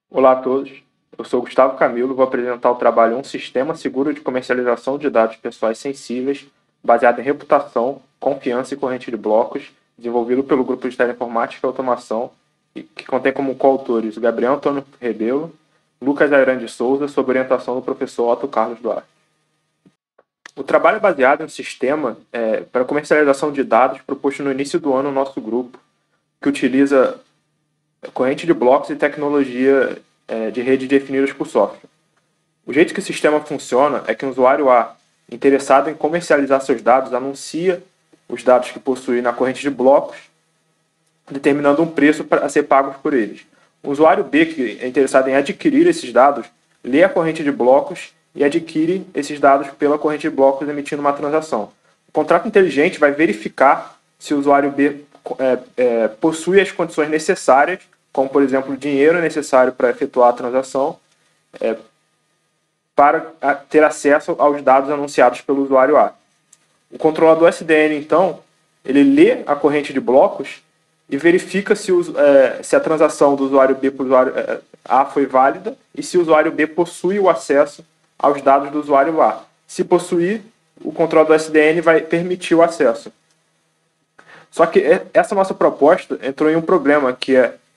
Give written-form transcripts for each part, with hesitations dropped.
Olá a todos, eu sou Gustavo Camilo e vou apresentar o trabalho Um Sistema Seguro de Comercialização de Dados Pessoais Sensíveis, baseado em reputação, confiança e corrente de blocos, desenvolvido pelo Grupo de Teleinformática e Automação, que contém como coautores Gabriel Antônio Rebelo, Lucas Ayran de Souza, sob orientação do professor Otto Carlos Duarte. O trabalho é baseado em um sistema para comercialização de dados proposto no início do ano no nosso grupo, que utiliza corrente de blocos e tecnologia de rede definidas por software. O jeito que o sistema funciona é que um usuário A, interessado em comercializar seus dados, anuncia os dados que possui na corrente de blocos, determinando um preço para ser pago por eles. O usuário B, que é interessado em adquirir esses dados, lê a corrente de blocos e adquire esses dados pela corrente de blocos, emitindo uma transação. O contrato inteligente vai verificar se o usuário B possui as condições necessárias, como, por exemplo, o dinheiro necessário para efetuar a transação, para ter acesso aos dados anunciados pelo usuário A. O controlador SDN, então, ele lê a corrente de blocos e verifica se a transação do usuário B para o usuário A foi válida e se o usuário B possui o acesso aos dados do usuário A. Se possuir, o controlador SDN vai permitir o acesso. Só que essa nossa proposta entrou em um problema, que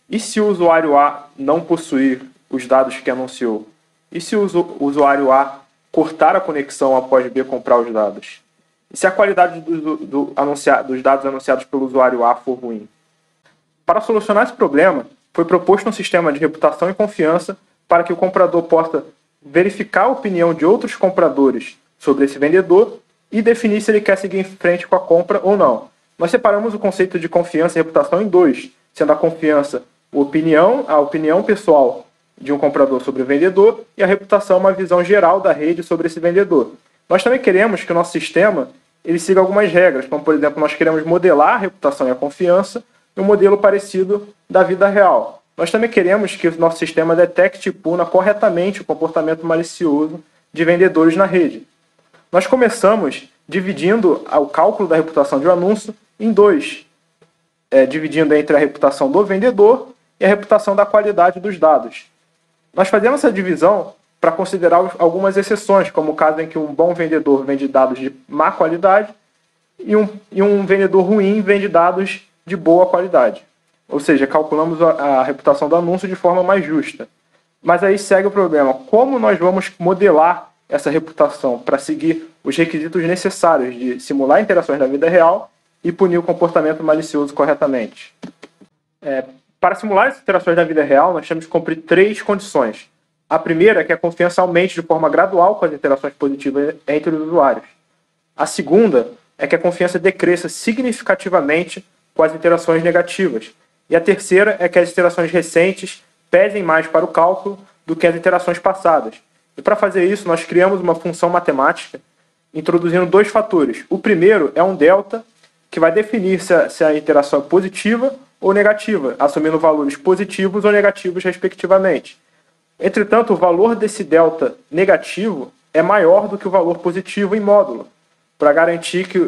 e se o usuário A não possuir os dados que anunciou? E se o usuário A cortar a conexão após B comprar os dados? E se a qualidade dos dados anunciados pelo usuário A for ruim? Para solucionar esse problema, foi proposto um sistema de reputação e confiança para que o comprador possa verificar a opinião de outros compradores sobre esse vendedor e definir se ele quer seguir em frente com a compra ou não. Nós separamos o conceito de confiança e reputação em dois, sendo a confiança a opinião pessoal de um comprador sobre o vendedor e a reputação uma visão geral da rede sobre esse vendedor. Nós também queremos que o nosso sistema ele siga algumas regras, como, por exemplo, nós queremos modelar a reputação e a confiança em um modelo parecido da vida real. Nós também queremos que o nosso sistema detecte e puna corretamente o comportamento malicioso de vendedores na rede. Nós começamos dividindo o cálculo da reputação de um anúncio em dois, dividindo entre a reputação do vendedor e a reputação da qualidade dos dados. Nós fazemos essa divisão para considerar algumas exceções, como o caso em que um bom vendedor vende dados de má qualidade e um vendedor ruim vende dados de boa qualidade. Ou seja, calculamos a reputação do anúncio de forma mais justa. Mas aí segue o problema. Como nós vamos modelar essa reputação para seguir os requisitos necessários de simular interações da vida real e punir o comportamento malicioso corretamente? Para simular as interações da vida real, nós temos que cumprir três condições. A primeira é que a confiança aumente de forma gradual com as interações positivas entre os usuários. A segunda é que a confiança decresça significativamente com as interações negativas. E a terceira é que as interações recentes pesem mais para o cálculo do que as interações passadas. E para fazer isso, nós criamos uma função matemática introduzindo dois fatores. O primeiro é um delta, que vai definir se a interação é positiva ou negativa, assumindo valores positivos ou negativos, respectivamente. Entretanto, o valor desse delta negativo é maior do que o valor positivo em módulo, para garantir que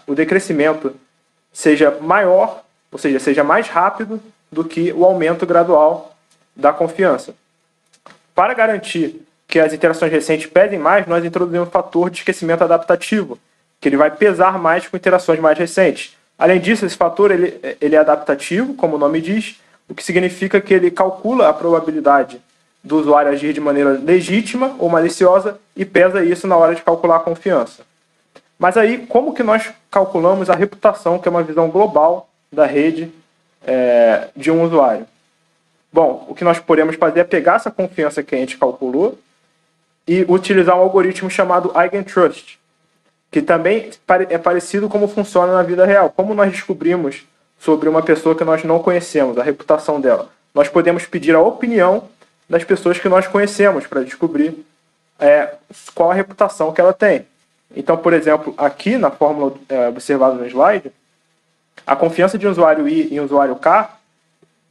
o decrescimento seja maior, ou seja, seja mais rápido do que o aumento gradual da confiança. Para garantir que as interações recentes pesem mais, nós introduzimos um fator de esquecimento adaptativo, que ele vai pesar mais com interações mais recentes. Além disso, esse fator ele é adaptativo, como o nome diz, o que significa que ele calcula a probabilidade do usuário agir de maneira legítima ou maliciosa e pesa isso na hora de calcular a confiança. Mas aí, como que nós calculamos a reputação, que é uma visão global da rede de um usuário? Bom, o que nós podemos fazer é pegar essa confiança que a gente calculou e utilizar um algoritmo chamado Eigentrust, que também é parecido como funciona na vida real. Como nós descobrimos sobre uma pessoa que nós não conhecemos, a reputação dela? Nós podemos pedir a opinião das pessoas que nós conhecemos para descobrir qual a reputação que ela tem. Então, por exemplo, aqui na fórmula observada no slide, a confiança de um usuário I em um usuário K,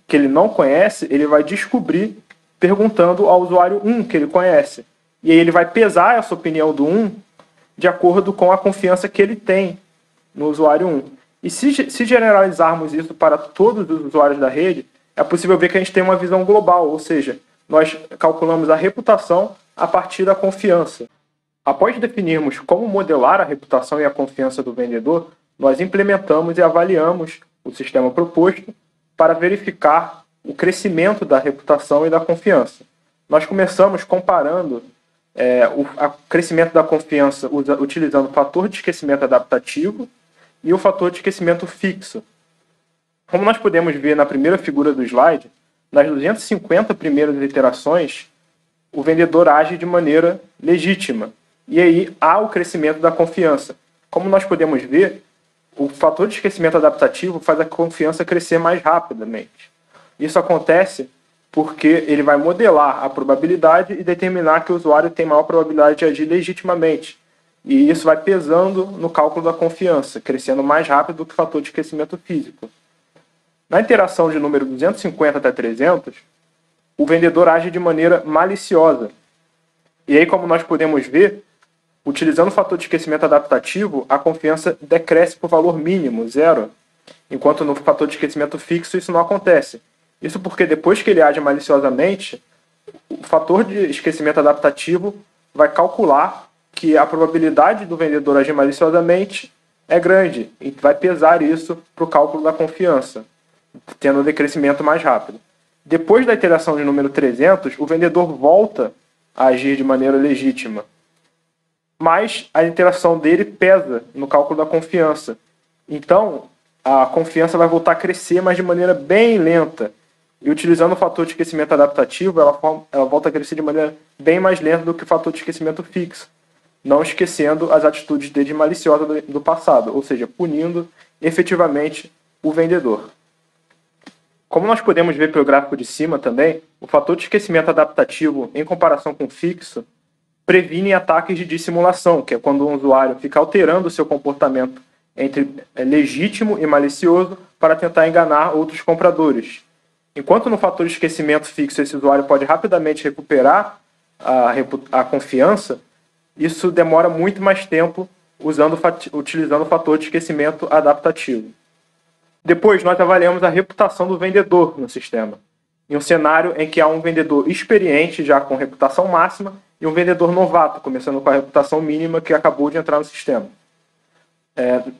que ele não conhece, ele vai descobrir perguntando ao usuário 1 que ele conhece. E aí ele vai pesar essa opinião do 1 de acordo com a confiança que ele tem no usuário 1. E se generalizarmos isso para todos os usuários da rede, é possível ver que a gente tem uma visão global, ou seja, nós calculamos a reputação a partir da confiança. Após definirmos como modelar a reputação e a confiança do vendedor, nós implementamos e avaliamos o sistema proposto para verificar o crescimento da reputação e da confiança. Nós começamos comparando o crescimento da confiança utilizando o fator de esquecimento adaptativo e o fator de esquecimento fixo. Como nós podemos ver na primeira figura do slide, nas 250 primeiras iterações, o vendedor age de maneira legítima. E aí há o crescimento da confiança. Como nós podemos ver, o fator de esquecimento adaptativo faz a confiança crescer mais rapidamente. Isso acontece porque ele vai modelar a probabilidade e determinar que o usuário tem maior probabilidade de agir legitimamente. E isso vai pesando no cálculo da confiança, crescendo mais rápido do que o fator de esquecimento físico. Na interação de número 250 até 300, o vendedor age de maneira maliciosa. E aí, como nós podemos ver, utilizando o fator de esquecimento adaptativo, a confiança decresce por valor mínimo, 0, enquanto no fator de esquecimento fixo isso não acontece. Isso porque depois que ele age maliciosamente, o fator de esquecimento adaptativo vai calcular que a probabilidade do vendedor agir maliciosamente é grande e vai pesar isso para o cálculo da confiança, tendo um decrescimento mais rápido. Depois da iteração de número 300, o vendedor volta a agir de maneira legítima, mas a interação dele pesa no cálculo da confiança. Então, a confiança vai voltar a crescer, mas de maneira bem lenta. E utilizando o fator de esquecimento adaptativo, ela volta a crescer de maneira bem mais lenta do que o fator de esquecimento fixo, não esquecendo as atitudes dele maliciosas do passado, ou seja, punindo efetivamente o vendedor. Como nós podemos ver pelo gráfico de cima também, o fator de esquecimento adaptativo, em comparação com o fixo, previne ataques de dissimulação, que é quando um usuário fica alterando o seu comportamento entre legítimo e malicioso para tentar enganar outros compradores. Enquanto no fator de esquecimento fixo esse usuário pode rapidamente recuperar a confiança, isso demora muito mais tempo utilizando o fator de esquecimento adaptativo. Depois, nós avaliamos a reputação do vendedor no sistema, em um cenário em que há um vendedor experiente, já com reputação máxima, e um vendedor novato, começando com a reputação mínima, que acabou de entrar no sistema.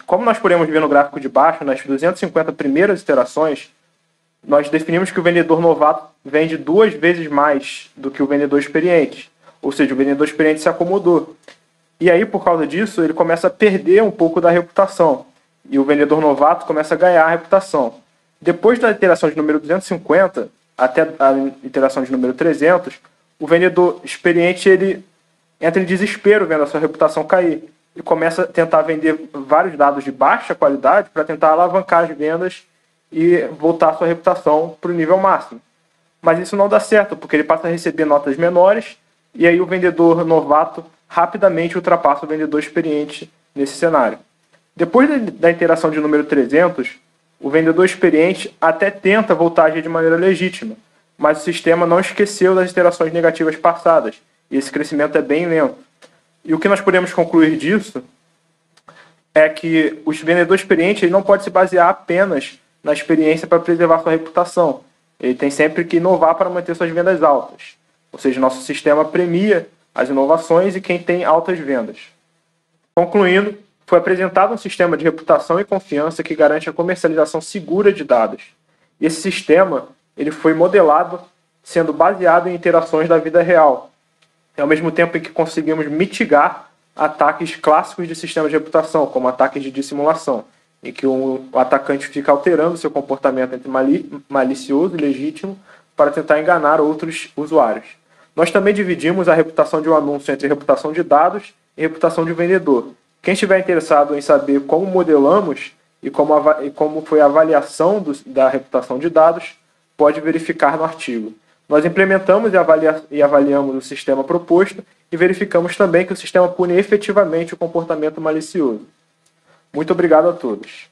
Como nós podemos ver no gráfico de baixo, nas 250 primeiras iterações, nós definimos que o vendedor novato vende 2 vezes mais do que o vendedor experiente. Ou seja, o vendedor experiente se acomodou. E aí, por causa disso, ele começa a perder um pouco da reputação. E o vendedor novato começa a ganhar a reputação. Depois da iteração de número 250 até a iteração de número 300, o vendedor experiente ele entra em desespero vendo a sua reputação cair e começa a tentar vender vários dados de baixa qualidade para tentar alavancar as vendas e voltar a sua reputação para o nível máximo. Mas isso não dá certo, porque ele passa a receber notas menores e aí o vendedor novato rapidamente ultrapassa o vendedor experiente nesse cenário. Depois da interação de número 300, o vendedor experiente até tenta voltar a agir de maneira legítima, mas o sistema não esqueceu das interações negativas passadas, e esse crescimento é bem lento. E o que nós podemos concluir disso é que o vendedor experiente ele não pode se basear apenas na experiência para preservar sua reputação. Ele tem sempre que inovar para manter suas vendas altas. Ou seja, nosso sistema premia as inovações e quem tem altas vendas. Concluindo, foi apresentado um sistema de reputação e confiança que garante a comercialização segura de dados. Esse sistema ele foi modelado sendo baseado em interações da vida real, ao mesmo tempo em que conseguimos mitigar ataques clássicos de sistemas de reputação, como ataques de dissimulação, em que o atacante fica alterando seu comportamento entre malicioso e legítimo para tentar enganar outros usuários. Nós também dividimos a reputação de um anúncio entre reputação de dados e reputação de vendedor. Quem estiver interessado em saber como modelamos e como foi a avaliação da reputação de dados, pode verificar no artigo. Nós implementamos e avaliamos o sistema proposto e verificamos também que o sistema pune efetivamente o comportamento malicioso. Muito obrigado a todos.